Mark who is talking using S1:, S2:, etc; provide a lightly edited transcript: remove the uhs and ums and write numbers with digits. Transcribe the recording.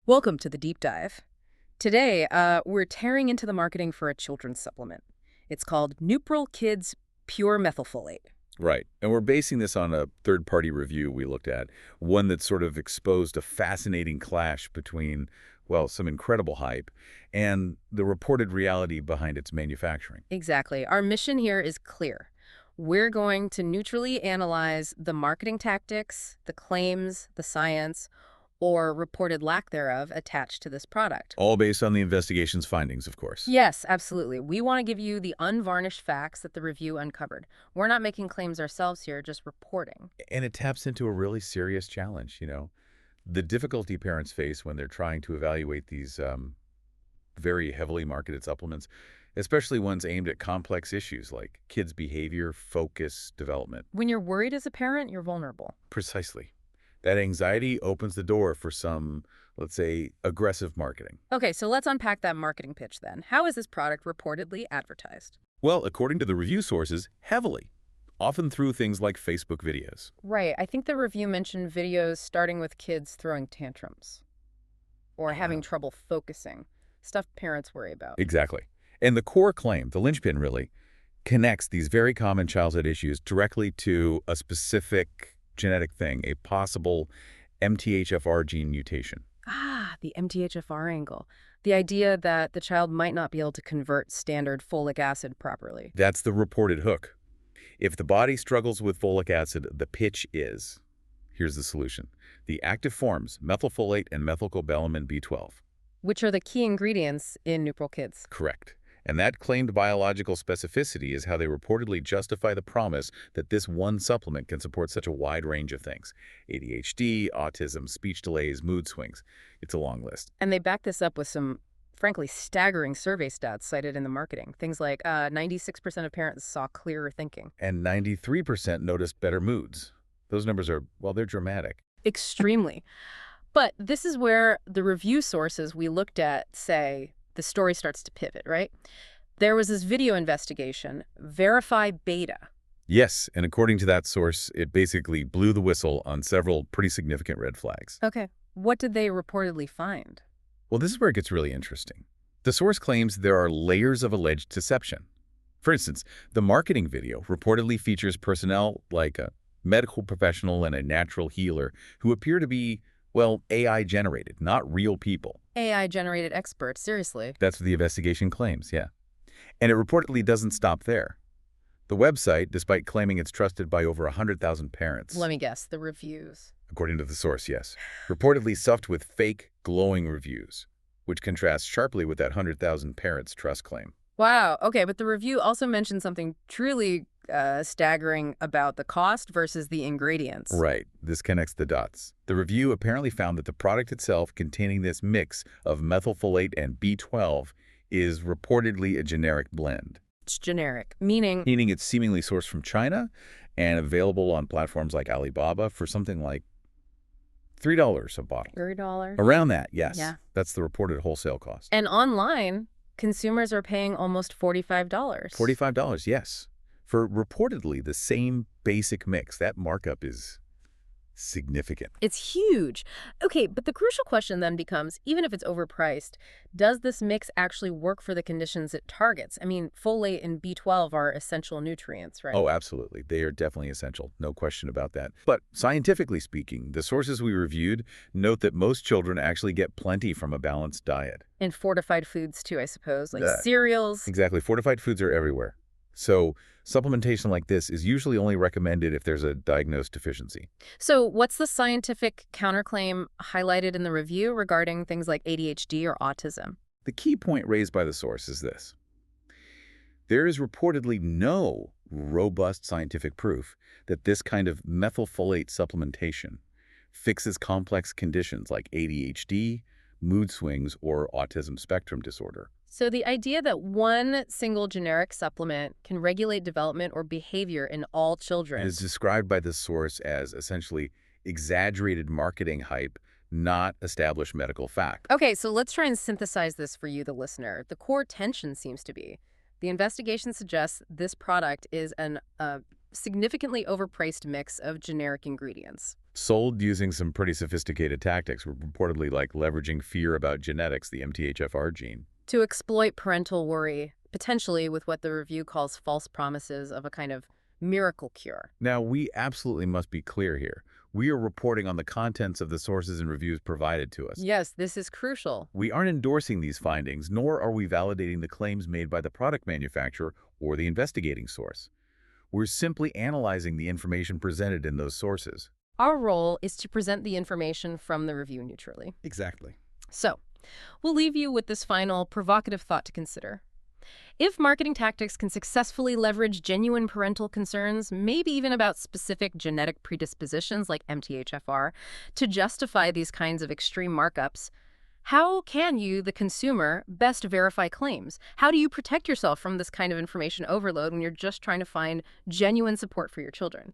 S1: Welcome to the deep dive. Today, we're tearing into the marketing for a children's supplement. It's called Neupril Kids Pure Methylfolate.
S2: Right. And we're basing this on a third-party review we looked at, one that sort of exposed a fascinating clash between, well, some incredible hype and the reported reality behind its manufacturing.
S1: Exactly. Our mission here is clear. We're going to neutrally analyze the marketing tactics, the claims, the science, or reported lack thereof attached to this product.
S2: All based on the investigation's findings, of course.
S1: Yes, absolutely. We want to give you the unvarnished facts that the review uncovered. We're not making claims ourselves here, just reporting.
S2: And it taps into a really serious challenge. The difficulty parents face when they're trying to evaluate these very heavily marketed supplements, especially ones aimed at complex issues like kids' behavior, focus, development.
S1: When you're worried as a parent, you're vulnerable.
S2: Precisely. That anxiety opens the door for some, let's say, aggressive marketing.
S1: Okay, so let's unpack that marketing pitch then. How is this product reportedly advertised?
S2: Well, according to the review sources, heavily, often through things like Facebook videos.
S1: Right, I think the review mentioned videos starting with kids throwing tantrums or having trouble focusing, stuff parents worry about.
S2: Exactly. And the core claim, the linchpin really, connects these very common childhood issues directly to a specific genetic thing, a possible MTHFR gene mutation.
S1: Ah, the MTHFR angle. The idea that the child might not be able to convert standard folic acid properly.
S2: That's the reported hook. If the body struggles with folic acid, the pitch is, here's the solution, the active forms, methylfolate and methylcobalamin B12.
S1: Which are the key ingredients in Neupril Kids.
S2: Correct. And that claimed biological specificity is how they reportedly justify the promise that this one supplement can support such a wide range of things. ADHD, autism, speech delays, mood swings. It's a long list.
S1: And they back this up with some, frankly, staggering survey stats cited in the marketing. Things like 96% of parents saw clearer thinking.
S2: And 93% noticed better moods. Those numbers are, well, they're dramatic.
S1: Extremely. But this is where the review sources we looked at say the story starts to pivot, right? There was this video investigation, Verify Beta.
S2: Yes, and according to that source, it basically blew the whistle on several pretty significant red flags.
S1: Okay. What did they reportedly find?
S2: Well, this is where it gets really interesting. The source claims there are layers of alleged deception. For instance, the marketing video reportedly features personnel like a medical professional and a natural healer who appear to be, well, AI-generated, not real people.
S1: AI-generated experts, seriously.
S2: That's what the investigation claims, yeah. And it reportedly doesn't stop there. The website, despite claiming it's trusted by over 100,000 parents.
S1: Let me guess, the reviews.
S2: According to the source, yes. Reportedly stuffed with fake, glowing reviews, which contrasts sharply with that 100,000 parents trust claim.
S1: Wow, okay, but the review also mentioned something truly staggering about the cost versus the ingredients.
S2: Right. This connects the dots. The review apparently found that the product itself containing this mix of methylfolate and B12 is reportedly a generic blend.
S1: It's generic, meaning
S2: Meaning it's seemingly sourced from China and available on platforms like Alibaba for something like $3 a bottle.
S1: $3.
S2: Around that, yes.
S1: Yeah.
S2: That's the reported wholesale cost.
S1: And online, consumers are paying almost $45.
S2: $45, yes. For reportedly the same basic mix. That markup is significant.
S1: It's huge. Okay, but the crucial question then becomes, even if it's overpriced, does this mix actually work for the conditions it targets? I mean, folate and B12 are essential nutrients, right?
S2: Oh, absolutely. They are definitely essential. No question about that. But scientifically speaking, the sources we reviewed note that most children actually get plenty from a balanced diet.
S1: And fortified foods too, I suppose, like cereals.
S2: Exactly. Fortified foods are everywhere. So supplementation like this is usually only recommended if there's a diagnosed deficiency.
S1: So what's the scientific counterclaim highlighted in the review regarding things like ADHD or autism?
S2: The key point raised by the source is this. There is reportedly no robust scientific proof that this kind of methylfolate supplementation fixes complex conditions like ADHD, mood swings, or autism spectrum disorder.
S1: So the idea that one single generic supplement can regulate development or behavior in all children
S2: is described by this source as essentially exaggerated marketing hype, not established medical fact.
S1: Okay, so let's try and synthesize this for you, the listener. The core tension seems to be the investigation suggests this product is an significantly overpriced mix of generic ingredients.
S2: sold using some pretty sophisticated tactics, reportedly like leveraging fear about genetics, the MTHFR gene.
S1: To exploit parental worry, potentially with what the review calls false promises of a kind of miracle cure.
S2: Now, we absolutely must be clear here. We are reporting on the contents of the sources and reviews provided to us.
S1: Yes, this is crucial.
S2: We aren't endorsing these findings, nor are we validating the claims made by the product manufacturer or the investigating source. We're simply analyzing the information presented in those sources.
S1: Our role is to present the information from the review neutrally.
S2: Exactly.
S1: So, we'll leave you with this final provocative thought to consider. If marketing tactics can successfully leverage genuine parental concerns, maybe even about specific genetic predispositions like MTHFR, to justify these kinds of extreme markups, how can you, the consumer, best verify claims? How do you protect yourself from this kind of information overload when you're just trying to find genuine support for your children?